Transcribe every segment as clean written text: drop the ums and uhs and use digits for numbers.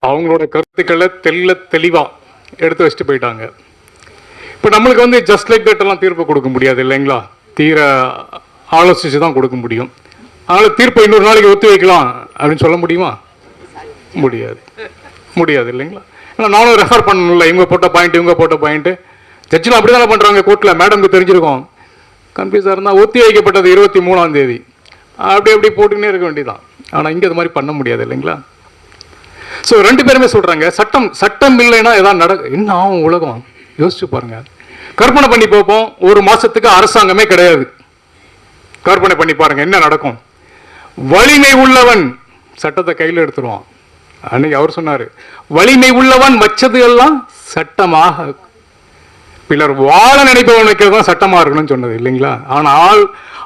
அவங்களோட கருத்துக்களை தெளிவாக எடுத்து வச்சுட்டு போயிட்டாங்க. இப்போ நம்மளுக்கு வந்து ஜஸ்ட் லைக் தட் எல்லாம் தீர்ப்பு கொடுக்க முடியாது இல்லைங்களா, தீர ஆலோசித்து தான் கொடுக்க முடியும். அதனால் தீர்ப்பை இன்னொரு நாளைக்கு ஒத்தி வைக்கலாம் அப்படின்னு சொல்ல முடியுமா? முடியாது இல்லைங்களா. ஏன்னா நானும் ரெஃபர் பண்ணணும்ல, இவங்க போட்ட பாயிண்ட்டு ஜட்ஜில் அப்படி தானே பண்ணுறாங்க கோர்ட்டில். மேடம்க்கு தெரிஞ்சிருக்கோம், கன்ஃபியூஸாக இருந்தால் ஒத்தி வைக்கப்பட்டது 23ஆம் தேதி அப்படி போட்டுக்கினே இருக்க வேண்டியதான். ஆனால் இங்கே அது மாதிரி பண்ண முடியாது இல்லைங்களா. ஸோ 2 பேருமே சொல்கிறாங்க சட்டம் இல்லைன்னா எதாவது என்ன ஆகும் உலகம் யோசிச்சு பாருங்க. கற்பனை பண்ணி பார்ப்போம், ஒரு மாதத்துக்கு அரசாங்கமே கிடையாது. கற்பனை பண்ணி பாருங்க என்ன நடக்கும். வலிமை உள்ளவன் சட்டத்தை கையில் எடுத்துருவான். அன்னைக்கு அவர் சொன்னார், வலிமை உள்ளவன் வச்சது எல்லாம் சட்டமாக, பிறர் வாழ நினைப்பவன் வைக்கிறது தான் சட்டமாக இருக்கணும்னு சொன்னது இல்லைங்களா. ஆனால்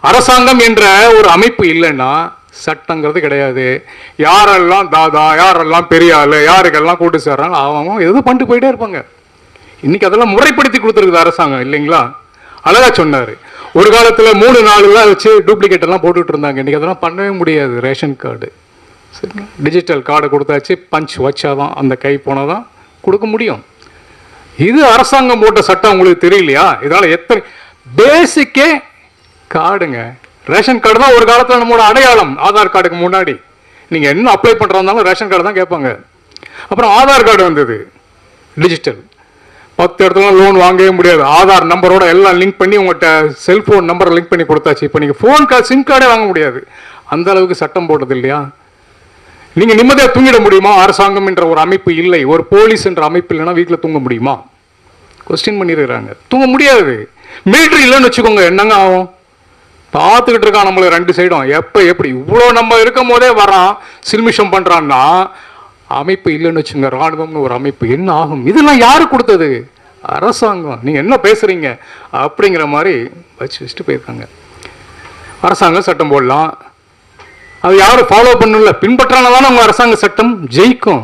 அரசாங்கம் என்ற ஒரு அமைப்பு இல்லைன்னா சட்டங்கிறது கிடையாது. யாரெல்லாம் தாதா, யாரெல்லாம் பெரிய ஆள், யாருக்கெல்லாம் கூட்டு சேர்றாங்க அவங்க எதுவும் பண்ணிட்டு போயிட்டே இருப்பாங்க. இன்னைக்கு அதெல்லாம் முறைப்படுத்தி கொடுத்துருக்குது அரசாங்கம் இல்லைங்களா. அழகா சொன்னார், ஒரு காலத்தில் 3-4 வச்சு டூப்ளிகேட் எல்லாம் போட்டுட்டு இருந்தாங்க. இன்னைக்கு அதெல்லாம் பண்ணவே முடியாது. ரேஷன் கார்டு சரிங்களா, டிஜிட்டல் கார்டை கொடுத்தாச்சு, பஞ்ச் வச்சாதான் அந்த கை போனாதான் கொடுக்க முடியும். இது அரசாங்கம் போட்ட சட்டம் உங்களுக்கு தெரியலையா? இதனால எத்தனை பேசிக்கே கார்டுங்க, ரேஷன் கார்டு தான் ஒரு காலத்தில் நம்மளோட அடையாளம். ஆதார் கார்டுக்கு முன்னாடி நீங்கள் என்ன அப்ளை பண்ணுறாருந்தாலும் ரேஷன் கார்டு தான் கேட்பாங்க. அப்புறம் ஆதார் கார்டு வந்தது டிஜிட்டல். 10 இடத்துல லோன் வாங்கவே முடியாது. ஆதார் நம்பரோட எல்லாம் லிங்க் பண்ணி உங்கள்கிட்ட செல்ஃபோன் நம்பரை லிங்க் பண்ணி கொடுத்தாச்சு. இப்போ நீங்கள் ஃபோன் கார்டு, சிம் கார்டே வாங்க முடியாது. அந்த அளவுக்கு சட்டம் போட்டது இல்லையா. நீங்கள் நிம்மதியாக தூங்கிட முடியுமா? அரசாங்கம் என்ற ஒரு அமைப்பு இல்லை, ஒரு போலீஸ் என்ற அமைப்பு இல்லைன்னா வீட்டில் தூங்க முடியுமா? கொஸ்டின் பண்ணிடுறாங்க. தூங்க முடியாது. மிலிட்ரி இல்லைன்னு வச்சுக்கோங்க, என்னங்க ஆகும்? பார்த்துக்கிட்டு இருக்கான் நம்மளுக்கு 2 சைடும். எப்படி இவ்வளோ நம்ம இருக்கும் போதே வரான், சில்மிஷம் பண்ணுறான்னா அமைப்பு இல்லைன்னு வச்சுங்க, ராணுவம்னு ஒரு அமைப்பு என்ன ஆகும்? இதெல்லாம் யாரு கொடுத்தது? அரசாங்கம். நீங்கள் என்ன பேசுகிறீங்க அப்படிங்கிற மாதிரி வச்சுட்டு போயிருக்காங்க. அரசாங்கம் சட்டம் போடலாம், அது யாரும் ஃபாலோ பண்ணல, பின்பற்றானதான அவங்க அரசாங்க சட்டம் ஜெயிக்கும்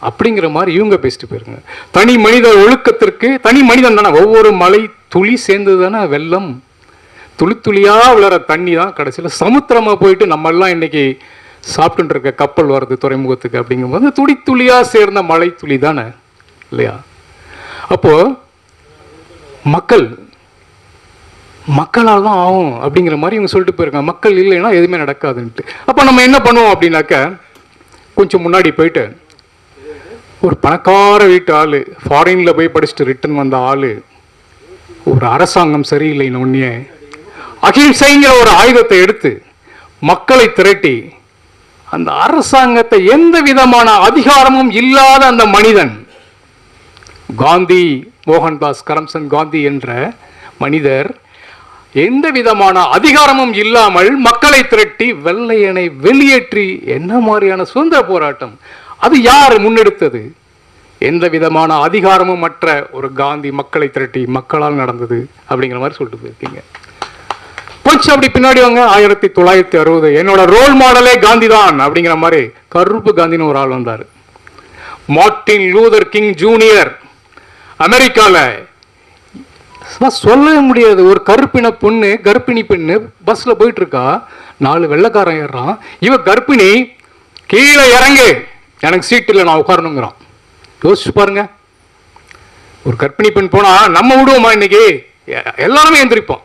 அப்படிங்கிற மாதிரி இவங்க பேசிட்டு போயிருங்க. தனி மனித ஒழுக்கத்திற்கு தனி மனிதன் தானே, ஒவ்வொரு மலை துளி சேர்ந்தது தானே வெள்ளம். துளியாக விளற தண்ணி தான் கடைசியில் சமுத்திரமாக போயிட்டு நம்மெல்லாம் இன்னைக்கு சாப்பிட்டு இருக்க கப்பல் வருது துறைமுகத்துக்கு. அப்படிங்கும்போது துளியாக சேர்ந்த மழை துளி தானே இல்லையா. அப்போ மக்களால் தான் ஆகும் அப்படிங்கிற மாதிரி இவங்க சொல்லிட்டு போயிருக்காங்க. மக்கள் இல்லைன்னா எதுவுமே நடக்காதுன்ட்டு. அப்போ நம்ம என்ன பண்ணுவோம் அப்படின்னாக்க, கொஞ்சம் முன்னாடி போயிட்டு ஒரு பணக்கார வீட்டு ஆள், ஃபாரினில் போய் படிச்சுட்டு ரிட்டர்ன் வந்த ஆள், ஒரு அரசாங்கம் சரியில்லைன்னு ஒன்னே அகிம்சைங்கிற ஒரு ஆயுதத்தை எடுத்து மக்களை திரட்டி அந்த அரசாங்கத்தை எந்த விதமான அதிகாரமும் இல்லாத அந்த மனிதன், காந்தி, மோகன்தாஸ் கரம்சந்த் காந்தி என்ற மனிதர் எந்த விதமான அதிகாரமும் இல்லாமல் மக்களை திரட்டி வெள்ளையனை வெளியேற்றி என்ன மாதிரியான சுதந்திர போராட்டம் அது யார் முன்னெடுத்தது? எந்த விதமான அதிகாரமும் மற்ற ஒரு காந்தி மக்களை திரட்டி மக்களால் நடந்தது அப்படிங்கிற மாதிரி சொல்லிட்டு போயிருக்கீங்க. கொஞ்சம் அப்படி பின்னாடி வாங்க, 1960 என்னோட ரோல் மாடலே காந்தி தான் அப்படிங்கிற மாதிரி கருப்பு காந்தின்னு ஒரு ஆள் வந்தார். மார்ட்டின் லூதர் கிங் ஜூனியர் அமெரிக்காவில் சொல்லவே முடியாது. ஒரு கர்ப்பிணி பெண்ணு பஸ்ல போயிட்டு இருக்கா, 4 வெள்ளைக்காரன் ஏறான், இவ கர்ப்பிணி, கீழே இறங்கு, எனக்கு சீட் இல்லை, நான் உட்காரணுங்கிறான். யோசிச்சு பாருங்க. ஒரு கர்ப்பிணி பெண் போனா நம்ம விடுவோமா? இன்னைக்கு எல்லாருமே எந்திரிப்போம்,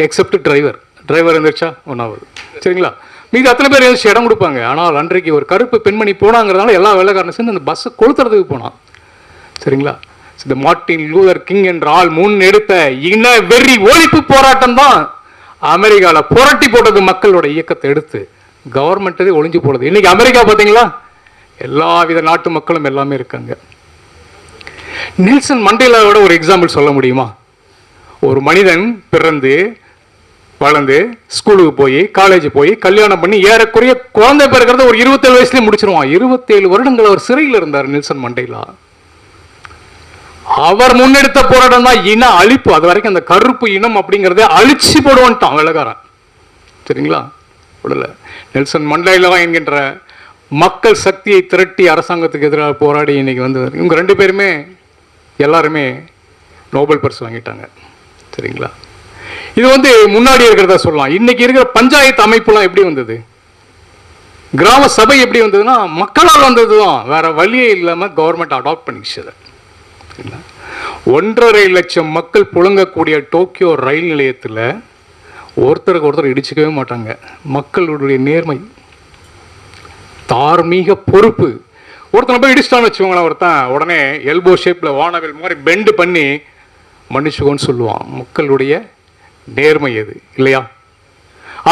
எக்ஸப்ட் டிரைவர் எந்திரிச்சா ஒன்றாவது சரிங்களா. மீது அத்தனை பேர் எழுச்சி இடம் கொடுப்பாங்க. ஆனால் அன்றைக்கு ஒரு கருப்பு பெண்மணி போனாங்கிறதுனால எல்லா வெள்ளைக்காரனும் சேர்ந்து அந்த பஸ்ஸை கொளுத்துறதுக்கு போனான் சரிங்களா. இந்த மார்ட்டின் லூதர் கிங் என்ற ஆள் முன்னெடுத்த இன வெறி ஒழிப்பு போராட்டம் தான் அமெரிக்காவில் புரட்டி போட்டது. மக்களோட இயக்கத்தை எடுத்து கவர்மெண்ட்டே ஒழிஞ்சு போடுது. இன்னைக்கு அமெரிக்கா பார்த்தீங்களா, எல்லா வித நாட்டு மக்களும் எல்லாமே இருக்காங்க. நெல்சன் மண்டேலாவோட ஒரு எக்ஸாம்பிள் சொல்ல முடியுமா? ஒரு மனிதன் பிறந்து வளர்ந்து ஸ்கூலுக்கு போய் காலேஜ் போய் கல்யாணம் பண்ணி ஏறக்குறைய குழந்தை பிறக்கிறத ஒரு 27 வயசுலேயே முடிச்சிருவான். 27 வருடங்கள் அவர் சிறையில் இருந்தார் நெல்சன் மண்டேலா. அவர் முன்னெடுத்த போராட்டம் தான் இன அழிப்பு. அது வரைக்கும் அந்த கருப்பு இனம் அப்படிங்கிறத அழிச்சு போடுவான்ட்டான் வெள்ளக்காரன் சரிங்களா. விடல. நெல்சன் மண்டேலா என்கின்ற மக்கள் சக்தியை திரட்டி அரசாங்கத்துக்கு எதிராக போராடி இன்னைக்கு வந்து இவங்க 2 பேருமே எல்லாருமே நோபல் பரிசு வாங்கிட்டாங்க சரிங்களா. இது வந்து முன்னாடி இருக்கிறதா சொல்லலாம். இன்னைக்கு இருக்கிற பஞ்சாயத்து அமைப்புலாம் எப்படி வந்தது? கிராம சபை எப்படி வந்ததுன்னா மக்களால் வந்தது தான், வேற வழியே இல்லாமல் கவர்மெண்ட் அடாப்ட் பண்ணிச்சு. இல்லை, 1.5 லட்சம் மக்கள் புழங்கக்கூடிய டோக்கியோ ரயில் நிலையத்தில் ஒருத்தருக்கு ஒருத்தர் இடிச்சுக்கவே மாட்டாங்க. மக்களுடைய நேர்மை, தார்மீக பொறுப்பு. ஒருத்தனை போய் இடிச்சிட்டான்னு வச்சுக்கோங்களேன், ஒருத்தன் உடனே எல்போ ஷேப்பில் வானவில் மாதிரி பெண்டு பண்ணி மன்னிச்சுக்கோன்னு சொல்லுவான். மக்களுடைய நேர்மை எது இல்லையா?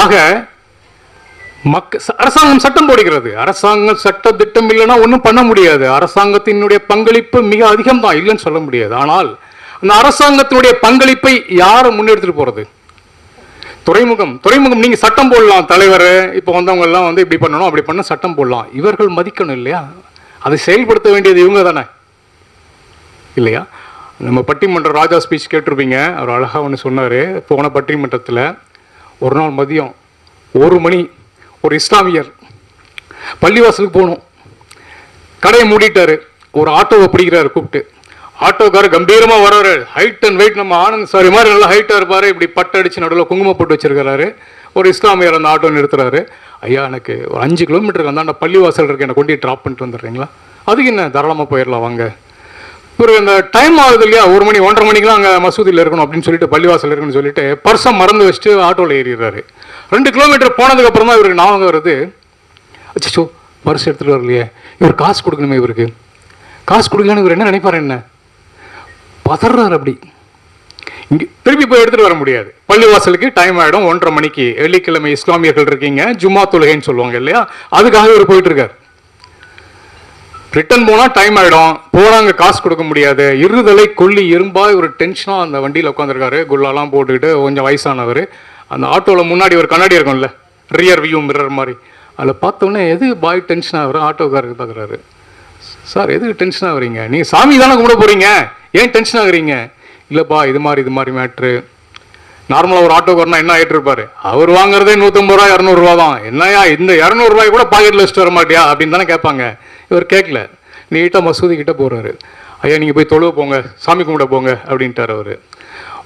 ஆக அரசாங்கம் சட்டம் போடுகிறது. அரசாங்கம் சட்ட திட்டம் இல்லைன்னா ஒன்றும் பண்ண முடியாது. அரசாங்கத்தினுடைய பங்களிப்பு மிக அதிகம் தான், இல்லைன்னு சொல்ல முடியாது. ஆனால் அந்த அரசாங்கத்தினுடைய பங்களிப்பை யாரை முன்னெடுத்துட்டு போறது? துறைமுகம் நீங்க சட்டம் போடலாம், தலைவர் இப்போ வந்தவங்க எல்லாம் வந்து இப்படி பண்ணணும் அப்படி பண்ண சட்டம் போடலாம். இவர்கள் மதிக்கணும் இல்லையா? அதை செயல்படுத்த வேண்டியது இவங்க தானே இல்லையா? நம்ம பட்டிமன்ற ராஜா ஸ்பீச் கேட்டிருப்பீங்க. அவர் அழகாக ஒன்று சொன்னார். போன பட்டிமன்றத்தில் ஒரு நாள் மதியம் 1 மணி ஒரு இஸ்லாமியர் பள்ளிவாசலுக்கு போகணும், கடையை மூடிட்டாரு. ஒரு ஆட்டோவை பிடிக்கிறாரு கூப்பிட்டு. ஆட்டோக்காரர் கம்பீரமாக வர்றாரு, ஹைட் அண்ட் வெயிட், நம்ம ஆனந்த் சாரி மாதிரி நல்லா ஹைட்டாக இருப்பார். இப்படி பட்டு அடிச்சு நடுவில் குங்குமம் போட்டு வச்சிருக்கிறாரு. ஒரு இஸ்லாமியர் அந்த ஆட்டோ நிறுத்துறாரு. ஐயா, எனக்கு ஒரு 5 கிலோமீட்டருக்கு அந்த பள்ளிவாசல் இருக்கு, என்னை கொண்டு ட்ராப் பண்ணிட்டு வந்துடுறீங்களா? அதுக்கு என்ன, தாராளமாக போயிடலாம் வாங்க. ஒரு இந்த டைம் ஆகுது இல்லையா, 1 மணி 1:30 மணிக்கெலாம் அங்கே மசூதியில் இருக்கணும் அப்படின்னு சொல்லிட்டு, பள்ளிவாசல் இருக்குன்னு சொல்லிட்டு பர்ஸை மறந்து வச்சுட்டு ஆட்டோவில் ஏறிடுறாரு. 2 கிலோமீட்டர் போனதுக்கப்புறம் தான் இவருக்கு ஞாபகம் வருது, அச்சோ பர்ஸ் எடுத்துகிட்டு வரலையே, இவர் காசு கொடுக்கணுமே, இவருக்கு காசு கொடுக்கலன்னு இவர் என்ன நினைப்பார், என்ன பதறாரு. அப்படி இங்கே திருப்பி போய் எடுத்துகிட்டு வர முடியாது. பள்ளிவாசலுக்கு டைம் ஆகிடும் 1:30 மணிக்கு. வெள்ளிக்கிழமை இஸ்லாமியர்கள் இருக்கீங்க, ஜும்மா தொழுகைன்னு சொல்லுவாங்க இல்லையா, அதுக்காக இவர் போயிட்டு இருக்கார். ரிட்டர்ன் போனால் டைம் ஆகிடும், போனாங்க காசு கொடுக்க முடியாது. இருதலை கொல்லி இரும்பா ஒரு டென்ஷனாக அந்த வண்டியில் உட்காந்துருக்காரு, குல்லாலாம் போட்டுக்கிட்டு. கொஞ்சம் வயசானவர். அந்த ஆட்டோவில் முன்னாடி ஒரு கண்ணாடி இருக்கும்ல, ரியர் வியூ மிரர் மாதிரி, அதில் பார்த்தோன்னே எது பாய் டென்ஷன் ஆகிற ஆட்டோக்காரருக்கு பார்க்குறாரு. சார் எதுக்கு டென்ஷன் ஆகுறீங்க, நீங்கள் சாமி தானே கும்பிட போகிறீங்க, ஏன் டென்ஷன் ஆகுறீங்க? இல்லைப்பா இது மாதிரி மேட்ரு. நார்மலாக ஒரு ஆட்டோக்காரனா என்ன ஆகிட்டு இருப்பார், அவர் வாங்குறதே 150 ரூபா 200 ரூபா தான், என்னையா இந்த 200 ரூபாய் கூட பாக்கெட்டில் வச்சுட்டு வர மாட்டியா அப்படின்னு தானே கேட்பாங்க. இவர் கேட்கல, நீட்டாக மசூதி கிட்ட போகிறாரு. ஐயா நீங்கள் போய் தொழுவ போங்க, சாமி கும்பிட போங்க அப்படின்ட்டார் அவர்.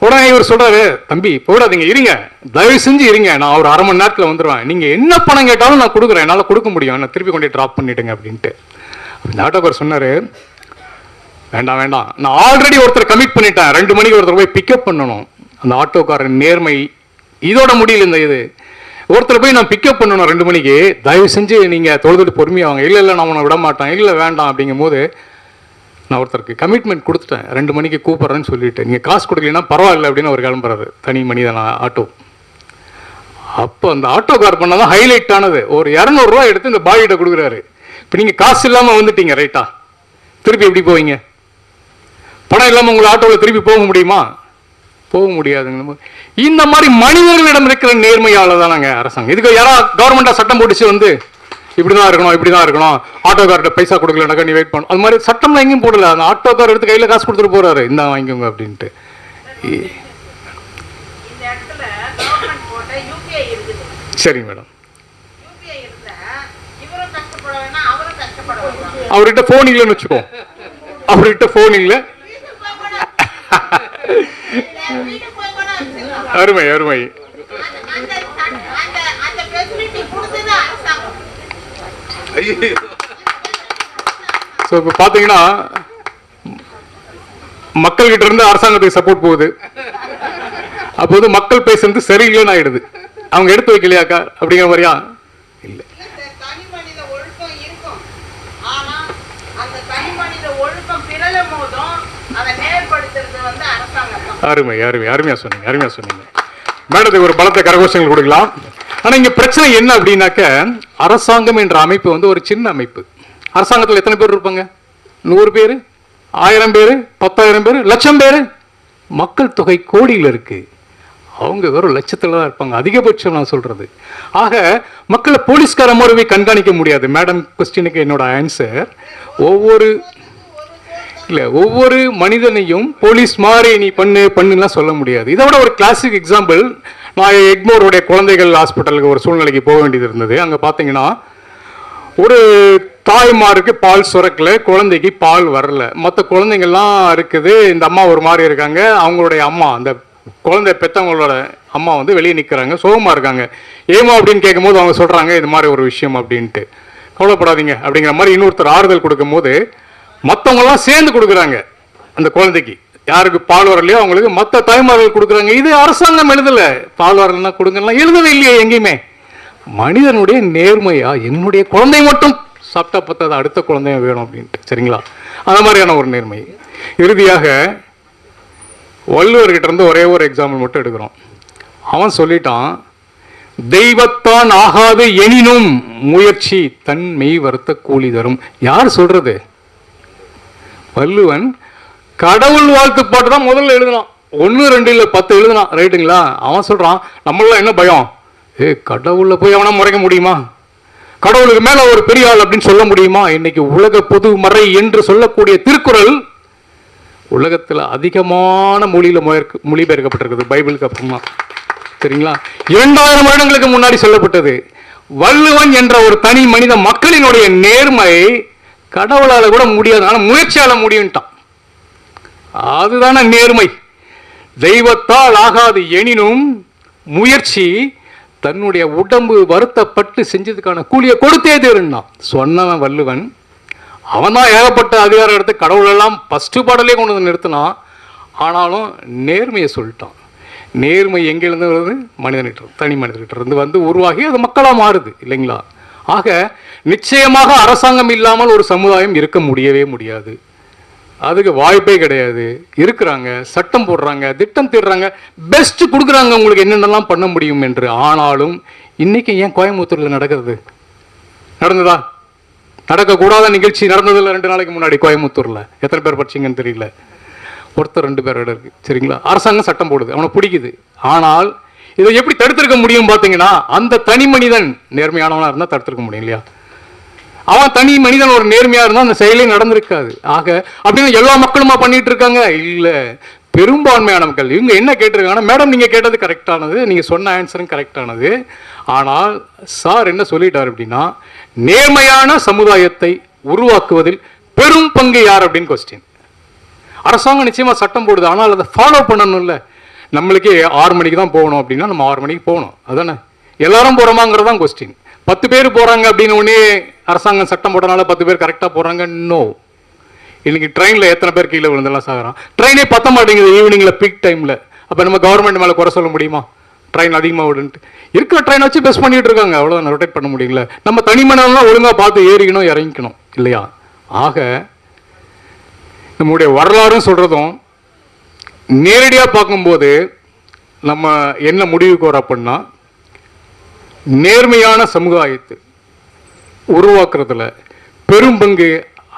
உடனே இவர் சொல்கிறாரு, தம்பி போயிடாதீங்க, இருங்க, தயவு செஞ்சு இருங்க, நான் ஒரு 1/2 மணி நேரத்தில் வந்துடுவேன், நீங்கள் என்ன பணம் கேட்டாலும் நான் கொடுக்குறேன், என்னால் கொடுக்க முடியும், நான் திருப்பி கொண்டு ட்ராப் பண்ணிவிடுங்க அப்படின்ட்டு. அந்த ஆட்டோக்கார் சொன்னார், வேண்டாம் நான் ஆல்ரெடி ஒருத்தர் கமிட் பண்ணிட்டேன், 2 மணிக்கு ஒருத்தர் போய் பிக்கப் பண்ணணும். அந்த ஆட்டோக்காரன் நேர்மை இதோட முடியல. இந்த இது ஒருத்தர் போய் நான் பிக்கப் பண்ணணும் 2 மணிக்கு, தயவு செஞ்சு நீங்கள் தொழுதுட்டு பொறுமையாவாங்க. இல்லை நான் உன்னை விட மாட்டேன், இல்லை வேண்டாம் அப்படிங்கும் போது, நான் ஒருத்தருக்கு கமிட்மெண்ட் கொடுத்துட்டேன், 2 மணிக்கு கூப்பிட்றேன்னு சொல்லிட்டு, நீங்கள் காசு கொடுக்கலன்னா பரவாயில்ல அப்படின்னு அவர் கிளம்புறாரு. தனி மனிதனா ஆட்டோ. அப்போ அந்த ஆட்டோக்கார் பண்ணதான் ஹைலைட் ஆனது. ஒரு 200 ரூபா எடுத்து இந்த பாய்கிட்ட கொடுக்குறாரு. இப்போ நீங்கள் காசு இல்லாமல் வந்துட்டீங்க ரைட்டா, திருப்பி எப்படி போவீங்க? பணம் இல்லாமல் உங்களை ஆட்டோவில் திருப்பி போக முடியுமா? போக முடியாதுங்க. இந்த மாதிரி மனிதர்களிடம் இருக்கிற நேர்மையால தானாங்க அரசாங்கம். இதுக்கு யாராவது கவர்மெண்டா சட்டம் போட்டுச்சு வந்து இப்படிதான் இருக்கணும், ஆட்டோக்கார்ட்ட பைசா கொடுக்கலனாக்கா நீ வெயிட் பண்ணணும், அது மாதிரி சட்டம்லாம் எங்கேயும் போடல. அந்த ஆட்டோக்கார் எடுத்து கையில் காசு கொடுத்துட்டு போறாரு, இந்த வாங்கிக்கோங்க அப்படின்ட்டு. சரிங்க மேடம். அவர்கிட்ட போன் இல்லைன்னு வச்சுக்கோ, அவர்கிட்ட போன் இல்லை. அருமை. இப்போ பார்த்தீங்கன்னா மக்கள்கிட்ட இருந்து அரசாங்கத்துக்கு சப்போர்ட் போகுது. அப்போது மக்கள் பேசுறது சரியில்லைன்னு ஆயிடுது. அவங்க எடுத்து வைக்கலையாக்கா அப்படிங்கிற மாதிரியா? இல்லை. அருமையா சொன்னீங்க. மேடத்துக்கு ஒரு பலத்த கரகோஷங்கள் கொடுக்கலாம். ஆனால் இங்கே பிரச்சனை என்ன அப்படின்னாக்க, அரசாங்கம் என்ற அமைப்பு வந்து ஒரு சின்ன அமைப்பு. அரசாங்கத்தில் எத்தனை பேர் இருப்பாங்க? 100 பேர், 1000 பேர், 10,000 பேர், 1,00,000 பேர். மக்கள் தொகை கோடியில் இருக்கு. அவங்க வெறும் லட்சத்தில் தான் இருப்பாங்க அதிகபட்சம் நான் சொல்றது. ஆக மக்களை போலீஸ்கார முறையை கண்காணிக்க முடியாது. மேடம் கொஸ்டினுக்கு என்னோட ஆன்சர், ஒவ்வொரு மனிதனையும் போலீஸ் மாதிரி நீ பண்ணுலாம் சொல்ல முடியாது. இதை விட ஒரு கிளாசிக் எக்ஸாம்பிள், நான் எக்மோருடைய குழந்தைகள் ஹாஸ்பிட்டலுக்கு ஒரு சூழ்நிலைக்கு போக வேண்டியது இருந்தது. அங்கே பார்த்தீங்கன்னா ஒரு தாய்மாருக்கு பால் சுரக்கல, குழந்தைக்கு பால் வரல, மற்ற குழந்தைங்கள்லாம் இருக்குது. இந்த அம்மா ஒரு மாதிரி இருக்காங்க. அவங்களுடைய அம்மா அந்த குழந்தை பெற்றவங்களோட அம்மா வந்து வெளியே நிற்கிறாங்க, சோகமாக இருக்காங்க. ஏமா அப்படின்னு கேட்கும்போது அவங்க சொல்கிறாங்க இது மாதிரி ஒரு விஷயம் அப்படின்ட்டு. கவலைப்படாதீங்க அப்படிங்கிற மாதிரி இன்னொருத்தர் ஆறுதல் கொடுக்கும் போது மற்றவங்களாம் சேர்ந்து கொடுக்குறாங்க அந்த குழந்தைக்கு. யாருக்கு பால் வரலையோ அவங்களுக்கு மற்ற தாய்மார்கள் கொடுக்குறாங்க. இது அரசாங்கம் எழுதலை, பால் வரலன்னா கொடுங்கலாம் எழுதவே இல்லையே எங்கேயுமே. மனிதனுடைய நேர்மையா, என்னுடைய குழந்தை மட்டும் சாப்பிட்டா பத்தாது, அடுத்த குழந்தைய வேணும் அப்படின்ட்டு, சரிங்களா? அந்த மாதிரியான ஒரு நேர்மை. இறுதியாக வள்ளுவர்கிட்ட இருந்து ஒரே ஒரு எக்ஸாம்பிள் மட்டும் எடுக்கிறோம். அவன் சொல்லிட்டான், தெய்வத்தான் ஆகாது எனினும் முயற்சி தன் மெய் வருத்த கூலி தரும். யார் சொல்றது? வள்ளுவன் கடவுள் வாழ்த்து பாட்டு தான் முதல்ல எழுதினான். 1 2 இல்லை 10 எழுதினான், ரைட்டுங்களா? அவன் சொல்றான் நம்மளாம் என்ன பயம், கடவுள்ல போய் அவனை முறைக்க முடியுமா? கடவுளுக்கு மேல ஒரு பெரிய ஆள் அப்படின்னு சொல்ல முடியுமா? இன்னைக்கு உலக பொது மறை என்று சொல்லக்கூடிய திருக்குறள் உலகத்தில் அதிகமான மொழியில மொழிபெயர்க்கப்பட்டிருக்குது பைபிளுக்கு அப்புறமா, சரிங்களா? 2000 வருடங்களுக்கு முன்னாடி சொல்லப்பட்டது. வள்ளுவன் என்ற ஒரு தனி மனித மக்களினுடைய நேர்மை கடவுளால கூட முடியாது, ஆனா முயற்சியால முடியும்ட்டான். அதுதான நேர்மை. தெய்வத்தால் ஆகாது எனினும் முயற்சி தன்னுடைய உடம்பு வருத்தப்பட்டு செஞ்சதுக்கான கூலியை கொடுத்தே தீருன்னா சொன்னவன் வள்ளுவன். அவன் தான் ஏகப்பட்ட அதிகாரம் எடுத்து கடவுள் எல்லாம் ஃபர்ஸ்ட் பாடலே கொண்டு வந்து நிறுத்தினான். ஆனாலும் நேர்மையை சொல்லிட்டான். நேர்மை எங்கிருந்து வருது? மனிதனிட்ட, தனி மனிதர்கிட்ட இருந்து வந்து உருவாகி அது மக்களாக மாறுது, இல்லைங்களா? ஆக நிச்சயமாக அரசாங்கம் இல்லாமல் ஒரு சமுதாயம் இருக்க முடியவே முடியாது. அதுக்கு வாய்ப்பே கிடையாது. இருக்கிறாங்க, சட்டம் போடுறாங்க, திட்டம் தீர்றாங்க, பெஸ்ட் கொடுக்குறாங்க உங்களுக்கு என்னென்னலாம் பண்ண முடியும் என்று. ஆனாலும் இன்னைக்கு ஏன் கோயம்புத்தூர்ல நடக்கிறது? நடந்ததா? நடக்கக்கூடாத நிகழ்ச்சி நடந்ததில்ல 2 நாளைக்கு முன்னாடி கோயம்புத்தூர்ல. எத்தனை பேர் படிச்சீங்கன்னு தெரியல, ஒருத்தர் 2 பேர் இருக்கு, சரிங்களா? அரசாங்கம் சட்டம் போடுது, அவனை பிடிக்குது. ஆனால் இதை எப்படி தடுத்திருக்க முடியும் பார்த்தீங்கன்னா, அந்த தனி மனிதன் நேர்மையானவனா இருந்தால் தடுத்திருக்க முடியும் இல்லையா? அவன் தனி மனிதன் ஒரு நேர்மையா இருந்தால் அந்த செயலே நடந்திருக்காது. ஆக அப்படின்னு எல்லா மக்களுமா பண்ணிட்டு இருக்காங்க? இல்லை, பெரும்பான்மையான மக்கள். இவங்க என்ன கேட்டிருக்காங்கன்னா, மேடம் நீங்க கேட்டது கரெக்டானது, நீங்க சொன்ன ஆன்சரும் கரெக்டானது. ஆனால் சார் என்ன சொல்லிட்டார் அப்படின்னா, நேர்மையான சமுதாயத்தை உருவாக்குவதில் பெரும் பங்கு யார் அப்படின்னு கொஸ்டின். அரசாங்கம் நிச்சயமா சட்டம் போடுது, ஆனால் அதை ஃபாலோ பண்ணணும்ல. நம்மளுக்கே 6 மணிக்கு தான் போகணும் அப்படின்னா நம்ம 6 மணிக்கு போகணும், அதானே? எல்லாரும் போறோமாங்கிறது தான் கொஸ்டின். 10 பேர் போறாங்க அப்படின்னு உடனே அரசாங்கம் சட்டம் போட்டனால 10 பேர் கரெக்டா போறாங்க? நோ. இன்னைக்கு ட்ரெயின்ல எத்தனை பேர் கீழே விழுந்தெல்லாம் சாகுறான்? ட்ரெயினே பத்த மாட்டேங்குது ஈவினிங்ல, பீக் டைம்ல. அப்ப நம்ம கவர்மெண்ட் மேல குறை சொல்ல முடியுமா? ட்ரெயின் அதிகமாக விடுன்ட்டு இருக்கிற ட்ரெயின் வச்சு பெஸ்ட் பண்ணிட்டு இருக்காங்க, அவ்வளோதான். ரொட்டேட் பண்ண முடியல. நம்ம தனிமனெல்லாம் ஒழுங்காக பார்த்து ஏறிக்கணும், இறங்கிக்கணும், இல்லையா? ஆக நம்முடைய வரலாறும் சொல்றதும் நேரடியாக பார்க்கும்போது நம்ம என்ன முடிவுக்கு வர அப்படின்னா, நேர்மையான சமுதாயத்தை உருவாக்குறதுல பெரும் பங்கு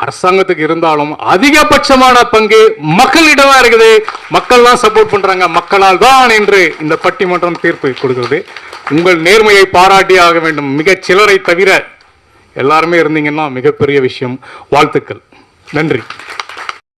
அரசாங்கத்துக்கு இருந்தாலும் அதிகபட்சமான பங்கு மக்களிடம் தான் இருக்குது. மக்கள் தான் சப்போர்ட் பண்றாங்க, மக்களால் தான் என்று இந்த பட்டிமன்றம் தீர்ப்பு கொடுக்கிறது. உங்கள் நேர்மையை பாராட்டி ஆக வேண்டும். மிக சிலரை தவிர எல்லாருமே இருந்தீங்கன்னா மிகப்பெரிய விஷயம். வாழ்த்துக்கள். நன்றி.